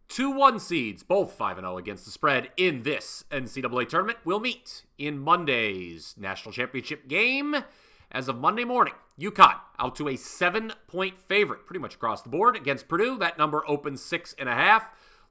Two 1 seeds, both 5-0 against the spread in this NCAA tournament, will meet in Monday's national championship game. As of Monday morning, UConn out to a 7-point favorite pretty much across the board against Purdue. That number opens 6.5.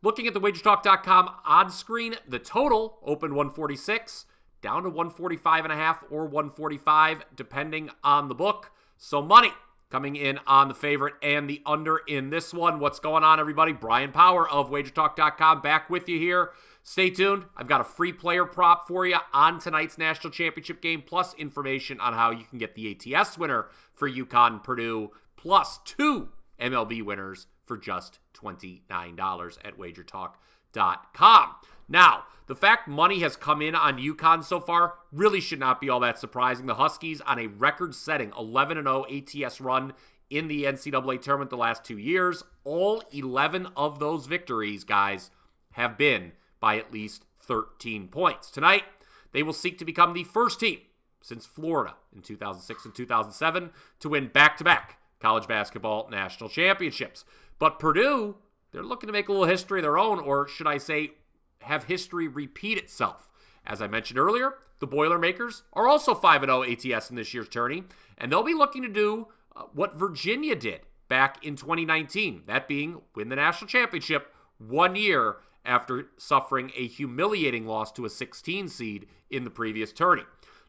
Looking at the wagertalk.com odds screen, the total opened 146 down to 145.5 or 145 depending on the book. So money coming in on the favorite and the under in this one. What's going on, everybody? Brian Power of wagertalk.com back with you here. Stay tuned. I've got a free player prop for you on tonight's national championship game, plus information on how you can get the ATS winner for UConn Purdue, plus 2 MLB winners for just $29 at wagertalk.com. Now, the fact money has come in on UConn so far really should not be all that surprising. The Huskies on a record-setting 11-0 ATS run in the NCAA tournament the last 2 years. All 11 of those victories, guys, have been by at least 13 points. Tonight, they will seek to become the first team since Florida in 2006 and 2007 to win back-to-back college basketball national championships. But Purdue, they're looking to make a little history of their own, or should I say, have history repeat itself. As I mentioned earlier, the Boilermakers are also 5-0 ATS in this year's tourney, and they'll be looking to do what Virginia did back in 2019, that being win the national championship 1 year after suffering a humiliating loss to a 16 seed in the previous tourney.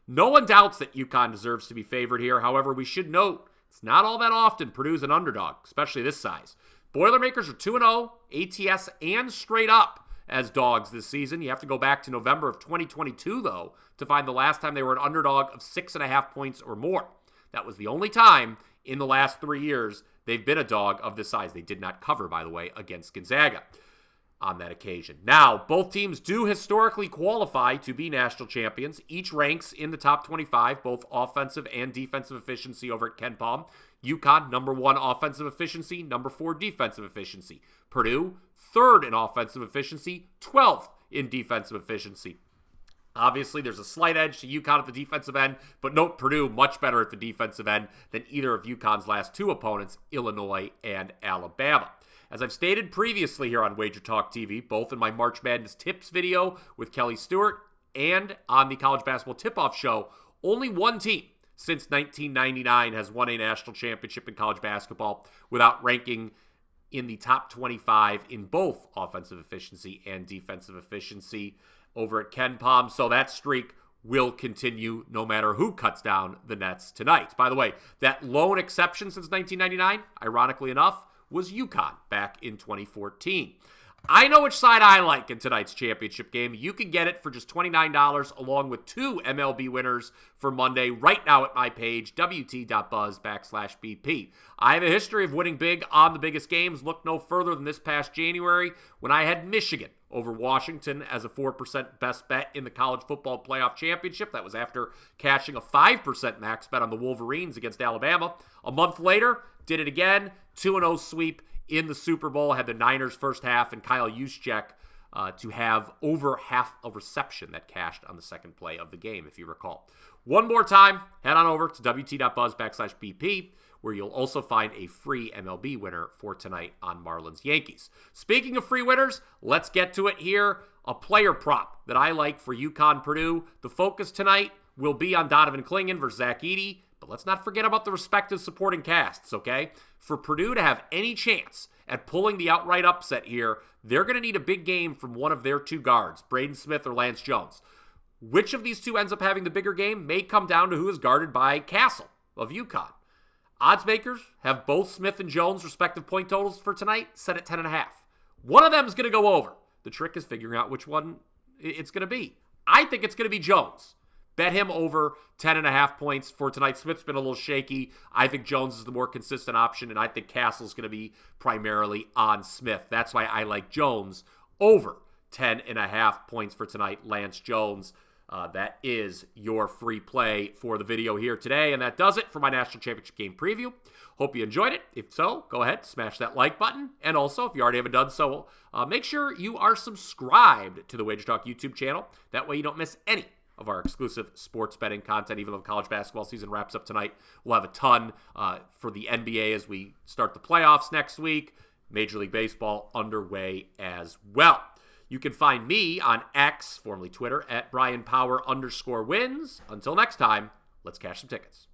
No one doubts that UConn deserves to be favored here. However, we should note it's not all that often Purdue's an underdog, especially this size. Boilermakers are 2-0 ATS and straight up as dogs this season. You have to go back to November of 2022, though, to find the last time they were an underdog of 6.5 points or more. That was the only time in the last 3 years they've been a dog of this size. They did not cover, by the way, against Gonzaga on that occasion. Now, both teams do historically qualify to be national champions. Each ranks in the top 25, both offensive and defensive efficiency over at Ken Palm. UConn, number 1 offensive efficiency, number 4 defensive efficiency. Purdue, 3rd in offensive efficiency, 12th in defensive efficiency. Obviously, there's a slight edge to UConn at the defensive end, but note Purdue much better at the defensive end than either of UConn's last 2 opponents, Illinois and Alabama. As I've stated previously here on Wager Talk TV, both in my March Madness tips video with Kelly Stewart and on the College Basketball Tip-Off Show, only one team since 1999 has won a national championship in college basketball without ranking in the top 25 in both offensive efficiency and defensive efficiency over at Ken Palm. So that streak will continue no matter who cuts down the nets tonight. By the way, that lone exception since 1999, ironically enough, was UConn back in 2014. I know which side I like in tonight's championship game. You can get it for just $29 along with 2 MLB winners for Monday right now at my page, wt.buzz/BP. I have a history of winning big on the biggest games. Look no further than this past January when I had Michigan over Washington as a 4% best bet in the college football playoff championship. That was after cashing a 5% max bet on the Wolverines against Alabama. A month later, did it again, 2-0 sweep in the Super Bowl. Had the Niners first half and Kyle Juszczyk to have over half a reception that cashed on the second play of the game, if you recall. One more time, head on over to wt.buzz/BP, where you'll also find a free MLB winner for tonight on Marlins Yankees. Speaking of free winners, let's get to it here. A player prop that I like for UConn Purdue. The focus tonight will be on Donovan Clingan versus Zach Edey, but let's not forget about the respective supporting casts, okay? For Purdue to have any chance at pulling the outright upset here, they're going to need a big game from one of their 2 guards, Braden Smith or Lance Jones. Which of these 2 ends up having the bigger game may come down to who is guarded by Castle of UConn. Odds makers have both Smith and Jones' respective point totals for tonight set at 10.5. One of them is going to go over. The trick is figuring out which one it's going to be. I think it's going to be Jones. Bet him over 10.5 points for tonight. Smith's been a little shaky. I think Jones is the more consistent option, and I think Castle's going to be primarily on Smith. That's why I like Jones over 10.5 points for tonight. Lance Jones. That is your free play for the video here today. And that does it for my National Championship game preview. Hope you enjoyed it. If so, go ahead, smash that like button. And also, if you already haven't done so, make sure you are subscribed to the Wager Talk YouTube channel. That way you don't miss any of our exclusive sports betting content. Even though the college basketball season wraps up tonight, we'll have a ton for the NBA as we start the playoffs next week. Major League Baseball underway as well. You can find me on X, formerly Twitter, at BrianPower_wins. Until next time, let's cash some tickets.